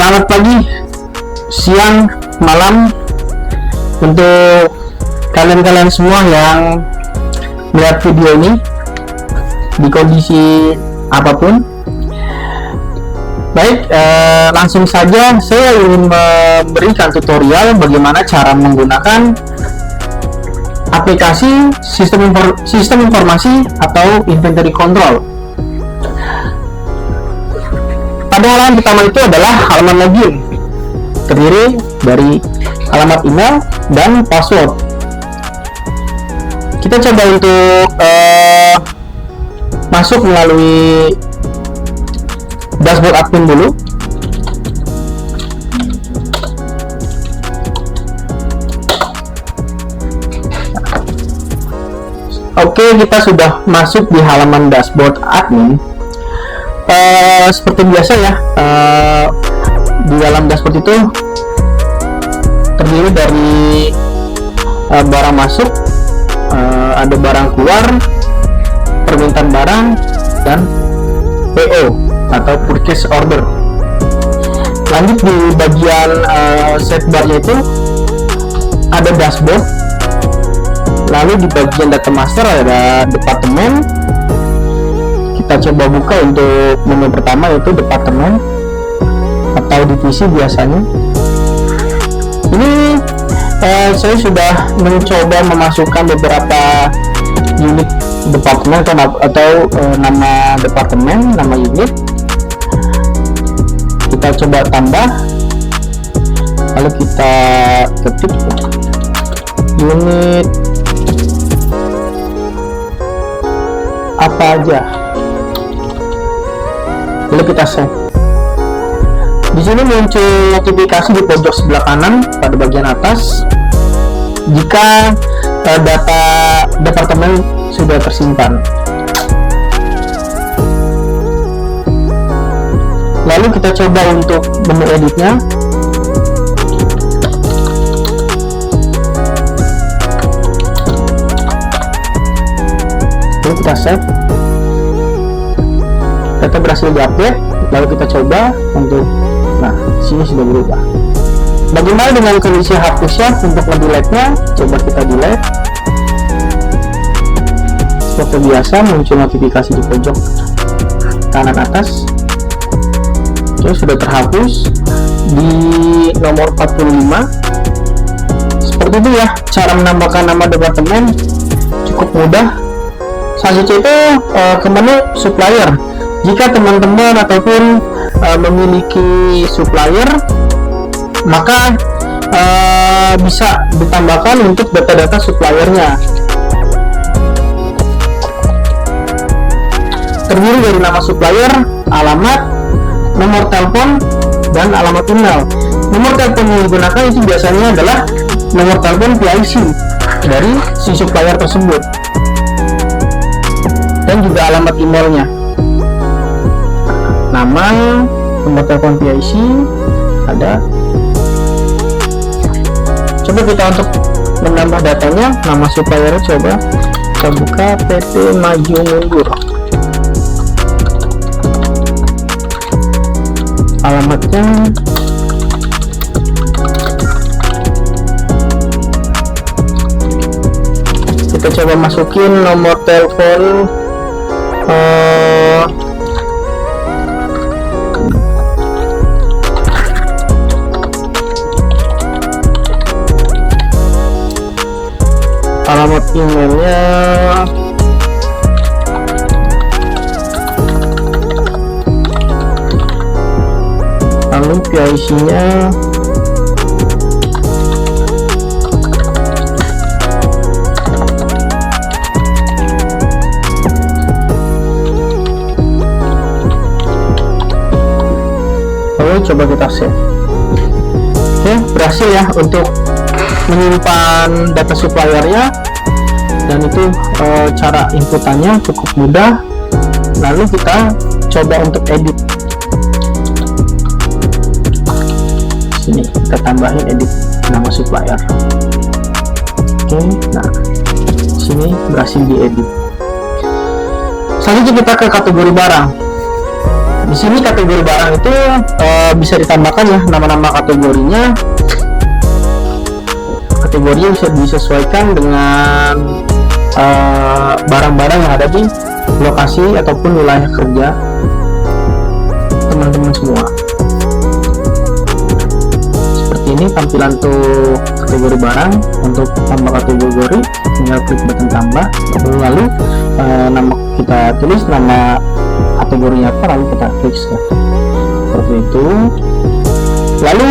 Selamat pagi, siang, malam untuk kalian-kalian semua yang melihat video ini di kondisi apapun. Baik, langsung saja saya ingin memberikan tutorial bagaimana cara menggunakan aplikasi sistem informasi atau inventory control. Pada halaman pertama itu adalah halaman login, terdiri dari alamat email dan password. Kita coba untuk masuk melalui dashboard admin dulu. Oke, kita sudah masuk di halaman dashboard admin. Seperti biasa ya, di dalam dashboard itu terdiri dari barang masuk, ada barang keluar, permintaan barang, dan PO atau purchase order. Lanjut di bagian sidebar-nya itu ada dashboard. Lalu di bagian data master ada departemen. Kita coba buka untuk menu pertama, yaitu departemen atau divisi biasanya. Ini saya sudah mencoba memasukkan beberapa unit departemen atau nama departemen, nama unit. Kita coba tambah, lalu kita ketik unit apa aja, lalu kita save. Di sini muncul notifikasi di pojok sebelah kanan pada bagian atas jika data departemen sudah tersimpan. Lalu kita coba untuk menu editnya. Lalu kita save. Data berhasil diupdate. Lalu kita coba untuk, nah, sini sudah berubah. Bagaimana dengan kondisi hapusnya? Untuk delete-nya, coba kita delete. Seperti biasa muncul notifikasi di pojok kanan atas. Oke, sudah terhapus. Di nomor 45 seperti itu ya, cara menambahkan nama departemen cukup mudah. Selanjutnya itu ke menu supplier. Jika teman-teman ataupun memiliki supplier, maka bisa ditambahkan untuk data-data suppliernya. Terdiri dari nama supplier, alamat, nomor telepon, dan alamat email. Nomor telepon yang digunakan itu biasanya adalah nomor telepon PIC dari si supplier tersebut, dan juga alamat emailnya. Nama, nomor telepon PIC ada. Coba kita untuk menambah datanya, nama supplier, coba kita buka PT Maju Mundur. Alamatnya kita coba masukin nomor telepon alamat emailnya lalu PIC nya lalu coba kita save. Oke, berhasil ya untuk menyimpan data suppliernya, dan itu cara inputannya cukup mudah. Lalu kita coba untuk edit. Sini kita tambahin edit nama supplier. Oke, nah sini berhasil diedit. Selanjutnya kita ke kategori barang. Di sini kategori barang itu bisa ditambahkan ya nama-nama kategorinya. Kategorinya bisa disesuaikan dengan barang-barang yang ada di lokasi ataupun wilayah kerja teman-teman semua. Seperti ini tampilan tuh kategori barang. Untuk tambah kategori tinggal klik button tambah, lalu nama kita tulis nama kategorinya apa, lalu kita klik seperti itu. Lalu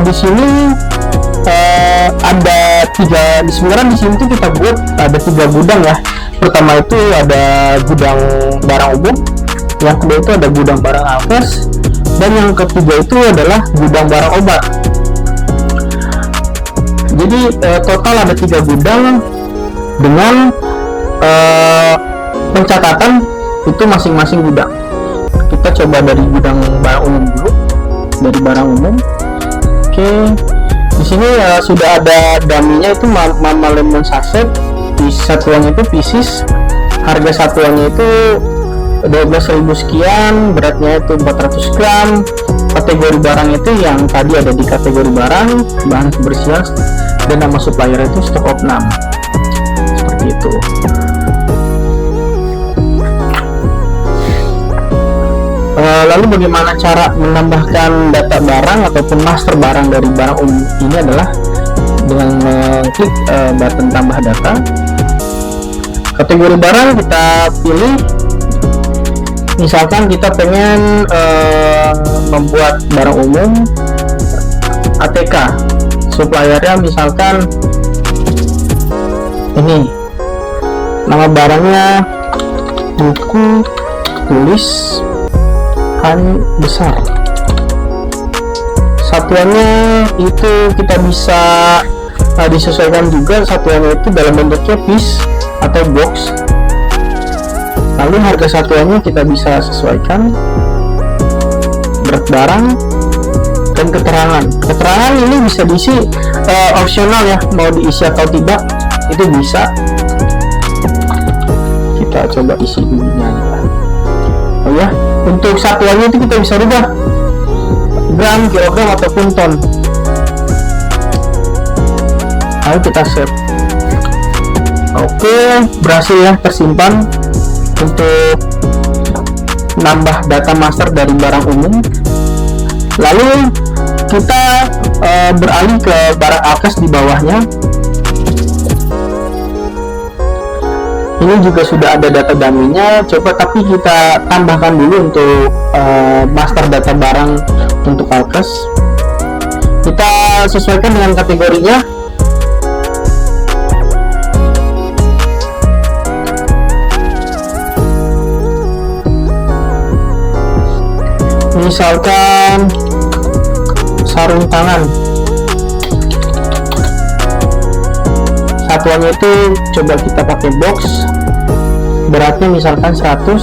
di sini ada tiga, sebenarnya di sini tuh kita buat ada 3 gudang ya. Pertama itu ada gudang barang umum, yang kedua itu ada gudang barang alkes, dan yang ketiga itu adalah gudang barang obat. Jadi total ada 3 gudang dengan pencatatan itu masing-masing gudang. Kita coba dari gudang barang umum dulu, dari barang umum. Oke, di sini sudah ada dummy-nya itu Mama Lemon Saset. Satuannya itu pieces, harga satuannya itu 12.000 sekian, beratnya itu 400 gram. Kategori barang itu yang tadi ada di kategori barang, bahan kebersihan, dan nama supplier itu stock of name. Seperti itu. Lalu bagaimana cara menambahkan data barang ataupun master barang dari barang umum ini adalah dengan klik button tambah data. Kategori barang kita pilih, misalkan kita pengen membuat barang umum ATK, suppliernya misalkan ini, nama barangnya buku tulis kan besar. Satuannya itu kita bisa disesuaikan juga, satuannya itu dalam bentuknya piece atau box. Lalu harga satuannya kita bisa sesuaikan, berat barang, dan keterangan. Keterangan ini bisa diisi opsional ya, mau diisi atau tidak itu bisa. Kita coba isi dulunya ya. Oh ya, untuk satuannya itu kita bisa rubah gram, kilogram ataupun ton. Lalu kita save. Oke, berhasil ya tersimpan untuk nambah data master dari barang umum. Lalu kita beralih ke barang alkes di bawahnya. Ini juga sudah ada data dummy-nya, coba tapi kita tambahkan dulu untuk master data barang untuk alkes. Kita sesuaikan dengan kategorinya. Misalkan sarung tangan, satuannya itu coba kita pakai box, beratnya misalkan 100.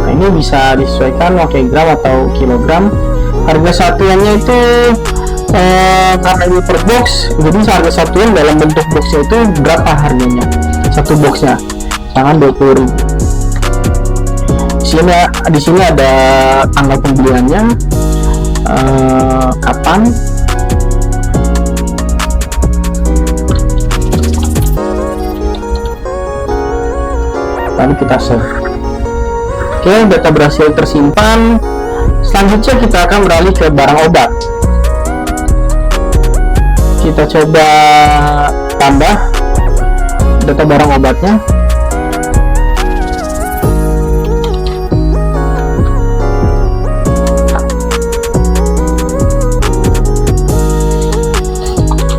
Nah, ini bisa disesuaikan pakai gram atau kilogram. Harga satuannya itu karena ini per box, jadi harga satuan dalam bentuk boxnya itu berapa harganya satu boxnya, jangan 20.000. Di sini ada tanggal pembeliannya, kapan, lalu kita save. Oke, data berhasil tersimpan. Selanjutnya kita akan beralih ke barang obat. Kita coba tambah data barang obatnya.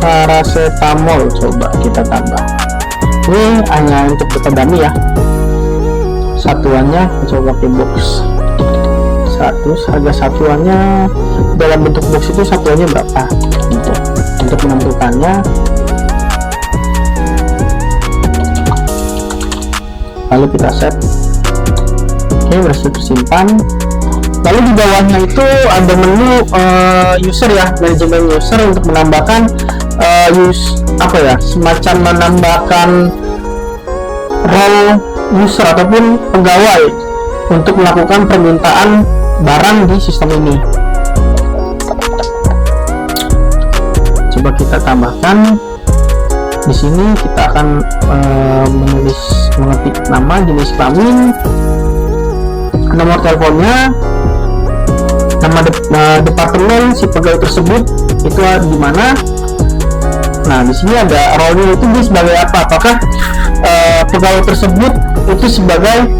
Paracetamol coba kita tambah. Ini hanya untuk data dummy ya. Satuannya coba pakai box 100, harga satuannya dalam bentuk box itu satuannya berapa gitu. Untuk menentukannya, lalu kita set. Oke, berhasil tersimpan. Lalu di bawahnya itu ada menu user ya, manajemen user untuk menambahkan semacam menambahkan role user ataupun pegawai untuk melakukan permintaan barang di sistem ini. Coba kita tambahkan. Di sini kita akan mengetik nama, jenis kelamin, nomor teleponnya, nama departemen si pegawai tersebut itu di mana. Nah, di sini ada role-nya itu dia sebagai apa? Apakah pegawai tersebut itu sebagai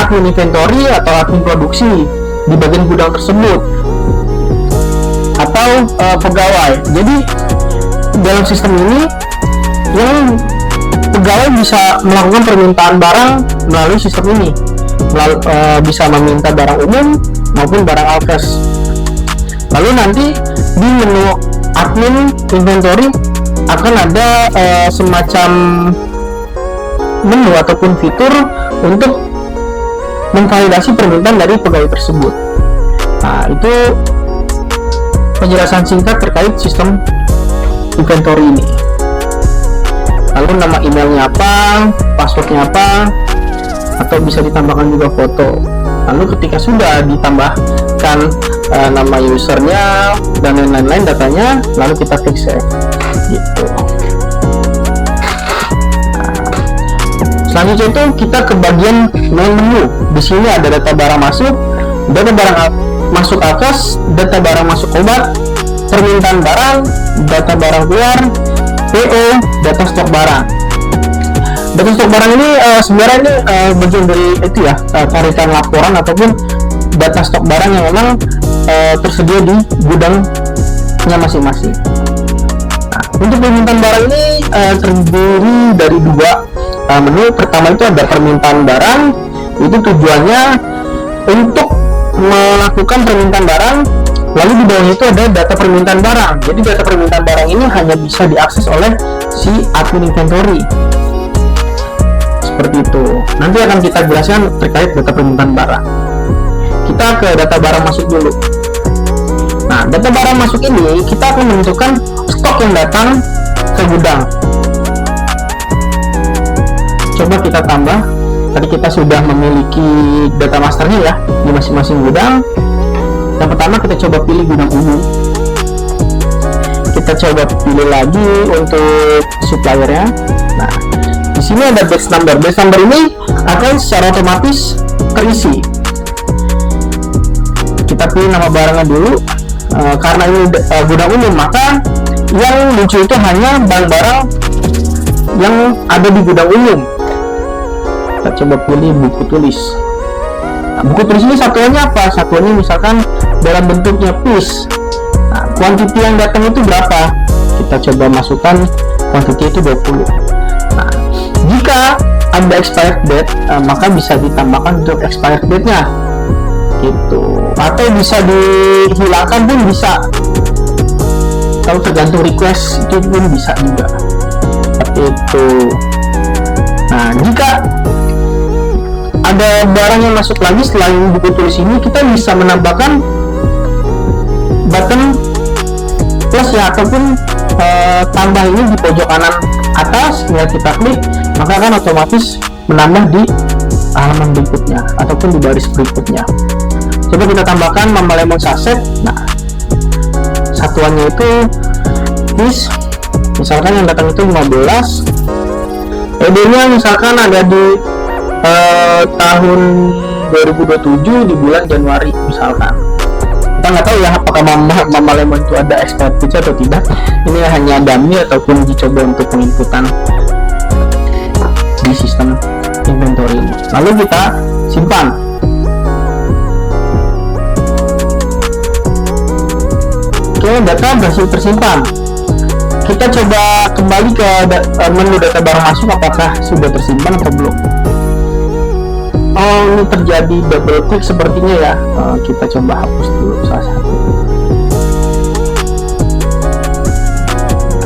admin inventory atau admin produksi di bagian gudang tersebut, atau pegawai. Jadi dalam sistem ini yang pegawai bisa melakukan permintaan barang melalui sistem ini, bisa meminta barang umum maupun barang alkes. Lalu nanti di menu admin inventory akan ada semacam menu ataupun fitur untuk memvalidasi permintaan dari pegawai tersebut. Nah, itu penjelasan singkat terkait sistem inventory ini. Lalu nama emailnya apa, passwordnya apa, atau bisa ditambahkan juga foto. Lalu ketika sudah ditambahkan nama usernya dan lain-lain datanya, lalu kita klik save gitu. Selanjutnya itu kita ke bagian main menu. Di sini ada data barang masuk, data barang masuk alkes, data barang masuk obat, permintaan barang, data barang keluar, PO, data stok barang. Data stok barang ini sebenarnya ini bagian dari itu ya, tarikan laporan ataupun data stok barang yang memang tersedia di gudangnya masing-masing. Nah, untuk permintaan barang ini terdiri dari dua menu. Pertama itu ada permintaan barang, itu tujuannya untuk melakukan permintaan barang. Lalu di bawahnya itu ada data permintaan barang. Jadi data permintaan barang ini hanya bisa diakses oleh si admin inventory. Seperti itu. Nanti akan kita jelaskan terkait data permintaan barang. Kita ke data barang masuk dulu. Nah, data barang masuk ini kita akan menentukan stok yang datang ke gudang. Coba kita tambah. Tadi kita sudah memiliki data masternya ya di masing-masing gudang. Yang pertama kita coba pilih gudang umum. Kita coba pilih lagi untuk suppliernya. Nah, di sini ada batch number. Batch number ini akan secara otomatis terisi. Kita pilih nama barangnya dulu. Karena ini gudang umum, maka yang muncul itu hanya barang-barang yang ada di gudang umum. Kita coba pilih buku tulis. Nah, buku tulis ini satuannya apa? Satuannya misalkan dalam bentuknya piece. Nah, kuantiti yang datang itu berapa? Kita coba masukkan kuantiti itu 20. Nah, jika ada expired date, maka bisa ditambahkan untuk expired date-nya gitu, atau bisa dihilangkan pun bisa, kalau tergantung request itu pun bisa juga seperti itu. Nah, jika ada barang yang masuk lagi selain buku tulis ini, kita bisa menambahkan button plus ya, ataupun tambah ini di pojok kanan atas. Tinggal kita klik, maka akan otomatis menambah di halaman berikutnya ataupun di baris berikutnya. Coba kita tambahkan Mama Lemon Saset. Nah, satuannya itu piece, misalkan yang datang itu 15. ED-nya misalkan ada di tahun 2027 di bulan Januari misalkan. Kita nggak tahu ya apakah Mama Lemon itu ada expired date atau tidak. Ini hanya dummy ataupun dicoba untuk penginputan di sistem inventory ini. Lalu kita simpan. Oke, data berhasil tersimpan. Kita coba kembali ke menu data barang masuk, apakah sudah tersimpan atau belum. Oh, ini terjadi double click sepertinya ya. Kita coba hapus dulu salah satu.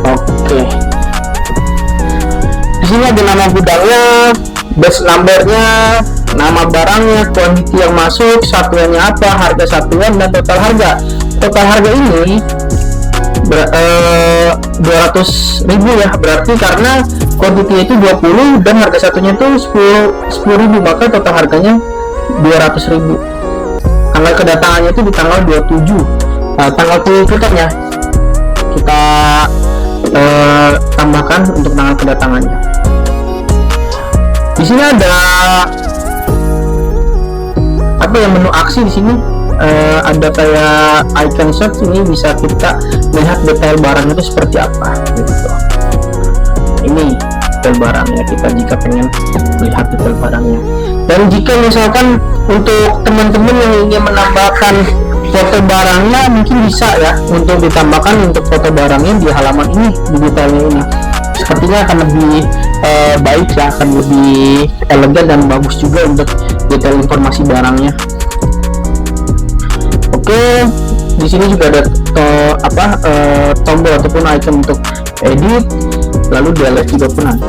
Oke. Di sini ada nama gudangnya, batch numbernya, nama barangnya, kuantiti yang masuk, satuannya apa, harga satuan, dan total harga. Total harga ini 200.000 ya, berarti karena kuantitinya itu 20 dan harga satunya itu 10.000, maka total harganya 200.000. tanggal kedatangannya itu di tanggal 27. Tanggal pengikutannya kita tambahkan untuk tanggal kedatangannya. Di sini ada apa ya, menu aksi di sini. Ada kayak icon search, ini bisa kita lihat detail barang itu seperti apa gitu. Ini detail barangnya, kita jika pengen lihat detail barangnya. Dan jika misalkan untuk teman-teman yang ingin menambahkan foto barangnya, mungkin bisa ya untuk ditambahkan untuk foto barangnya di halaman ini, di detailnya ini. Sepertinya akan lebih baik ya, akan lebih elegan dan bagus juga untuk detail informasi barangnya. Oke, di sini juga ada tombol ataupun icon untuk edit, lalu delete juga pun ada.